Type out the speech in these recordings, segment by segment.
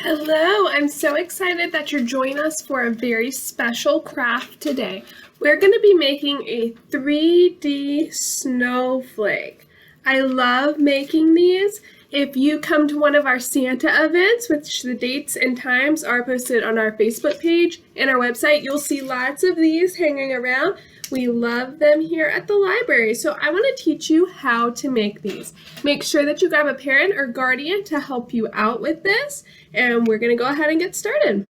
Hello, I'm so excited that you're joining us for a very special craft today. We're going to be making a 3D snowflake. I love making these. If you come to one of our Santa events, which the dates and times are posted on our Facebook page and our website, you'll see lots of these hanging around. We love them here at the library. So I want to teach you how to make these. Make sure that you grab a parent or guardian to help you out with this. And we're going to go ahead and get started.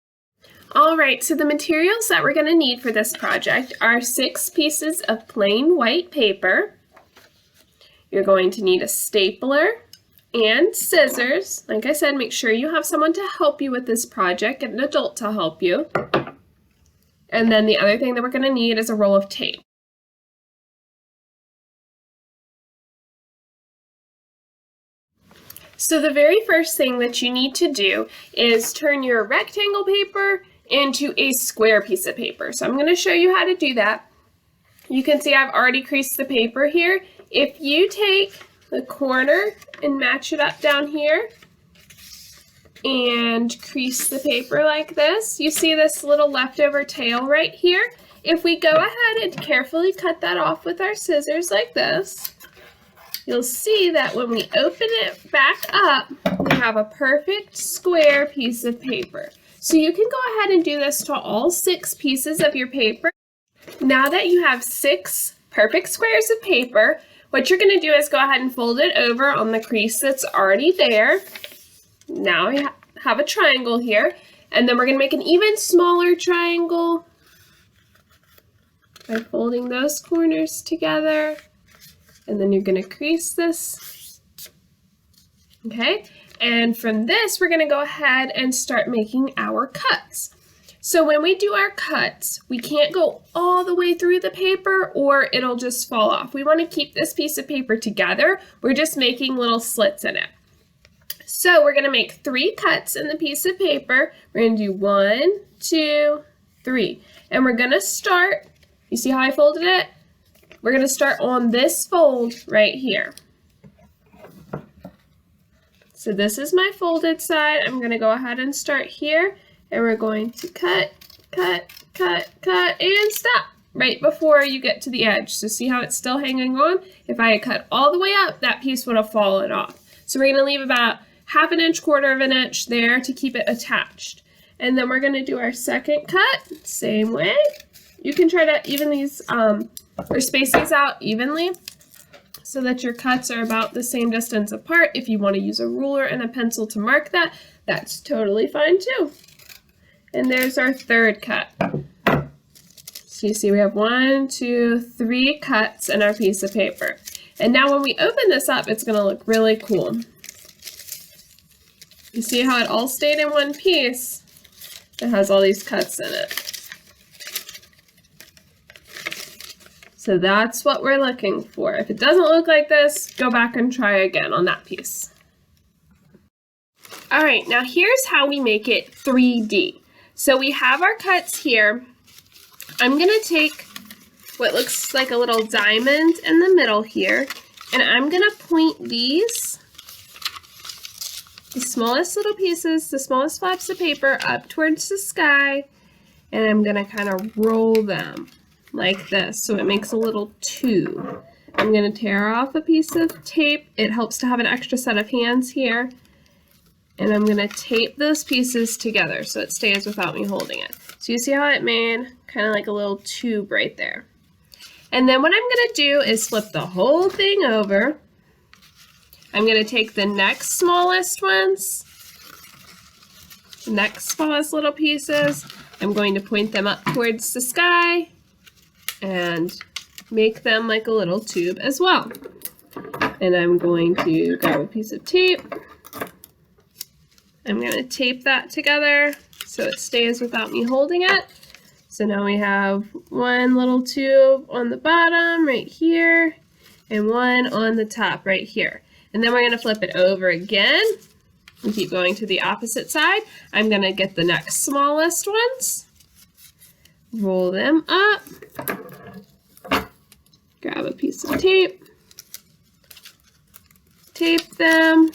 All right, so the materials that we're going to need for this project are 6 pieces of plain white paper. You're going to need a stapler and scissors. Like I said, make sure you have someone to help you with this project, get an adult to help you. And then the other thing that we're going to need is a roll of tape. So the very first thing that you need to do is turn your rectangle paper into a square piece of paper. So I'm going to show you how to do that. You can see I've already creased the paper here. If you take the corner and match it up down here and crease the paper like this, you see this little leftover tail right here. If we go ahead and carefully cut that off with our scissors like this, you'll see that when we open it back up, we have a perfect square piece of paper. So you can go ahead and do this to all 6 pieces of your paper. Now that you have 6 perfect squares of paper, what you're going to do is go ahead and fold it over on the crease that's already there. Now we have a triangle here, and then we're going to make an even smaller triangle by folding those corners together, and then you're going to crease this. Okay, and from this we're going to go ahead and start making our cuts. So when we do our cuts, we can't go all the way through the paper or it'll just fall off. We want to keep this piece of paper together. We're just making little slits in it. So we're going to make 3 cuts in the piece of paper. We're going to do 1, 2, 3. And we're going to start, you see how I folded it? We're going to start on this fold right here. So this is my folded side. I'm going to go ahead and start here. And we're going to cut, cut, cut, cut, and stop right before you get to the edge. So see how it's still hanging on? If I had cut all the way up, that piece would have fallen off. So we're going to leave about 1/2 inch, 1/4 inch there to keep it attached. And then we're going to do our second cut, same way. You can try to even these, or space these out evenly so that your cuts are about the same distance apart. If you want to use a ruler and a pencil to mark that, that's totally fine too. And there's our third cut. So you see we have 1, 2, 3 cuts in our piece of paper. And now when we open this up, it's going to look really cool. You see how it all stayed in one piece? It has all these cuts in it. So that's what we're looking for. If it doesn't look like this, go back and try again on that piece. All right, now here's how we make it 3D. So we have our cuts here. I'm going to take what looks like a little diamond in the middle here, and I'm going to point these, the smallest little pieces, the smallest flaps of paper up towards the sky, and I'm going to kind of roll them like this so it makes a little tube. I'm going to tear off a piece of tape. It helps to have an extra set of hands here. And I'm going to tape those pieces together so it stays without me holding it. So you see how it made kind of like a little tube right there. And then what I'm going to do is flip the whole thing over. I'm going to take the next smallest ones, the next smallest little pieces. I'm going to point them up towards the sky and make them like a little tube as well. And I'm going to grab a piece of tape. I'm going to tape that together so it stays without me holding it. So now we have one little tube on the bottom right here and one on the top right here. And then we're going to flip it over again and keep going to the opposite side. I'm going to get the next smallest ones, roll them up, grab a piece of tape, tape them,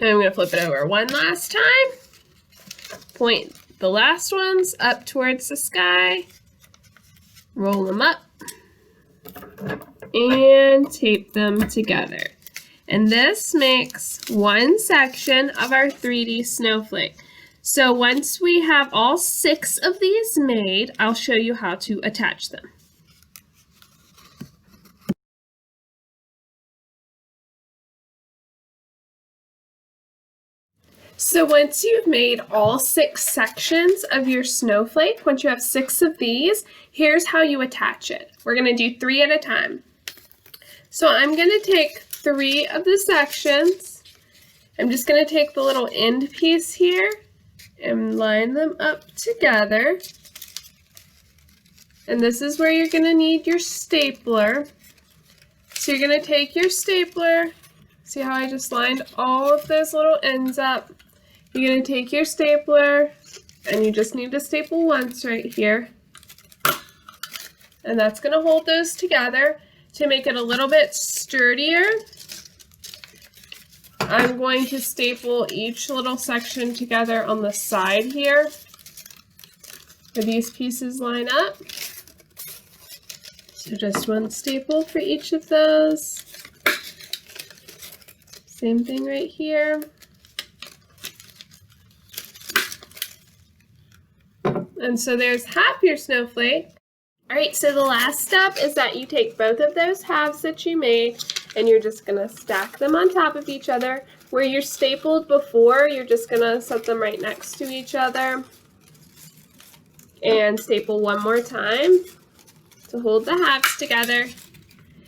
And I'm going to flip it over one last time. Point the last ones up towards the sky. Roll them up. And tape them together. And this makes one section of our 3D snowflake. So once we have all 6 of these made, I'll show you how to attach them. So once you've made all 6 sections of your snowflake, once you have 6 of these, here's how you attach it. We're going to do 3 at a time. So I'm going to take 3 of the sections. I'm just going to take the little end piece here and line them up together. And this is where you're going to need your stapler. So you're going to take your stapler. See how I just lined all of those little ends up? You're going to take your stapler, and you just need to staple once right here. And that's going to hold those together. To make it a little bit sturdier, I'm going to staple each little section together on the side here, where these pieces line up. So just one staple for each of those. Same thing right here. And so there's half your snowflake. All right, so the last step is that you take both of those halves that you made and you're just gonna stack them on top of each other. Where you're stapled before, you're just gonna set them right next to each other and staple one more time to hold the halves together.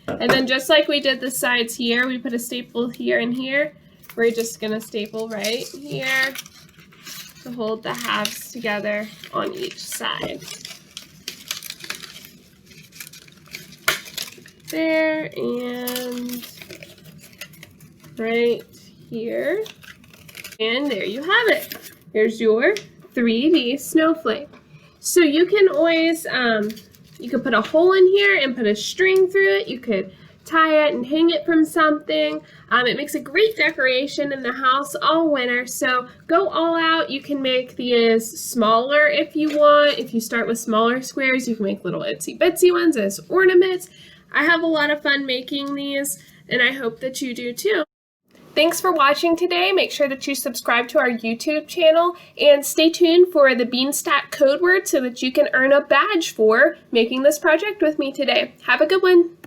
And then just like we did the sides here, we put a staple here and here. We're just gonna staple right here to hold the halves together on each side. There and right here. And there you have it. Here's your 3D snowflake. So you can always, you could put a hole in here and put a string through it. You could tie it and hang it from something. It makes a great decoration in the house all winter, so go all out. You can make these smaller if you want. If you start with smaller squares, you can make little itsy bitsy ones as ornaments. I have a lot of fun making these, and I hope that you do too. Thanks for watching today. Make sure that you subscribe to our YouTube channel and stay tuned for the Beanstack code word so that you can earn a badge for making this project with me today. Have a good one.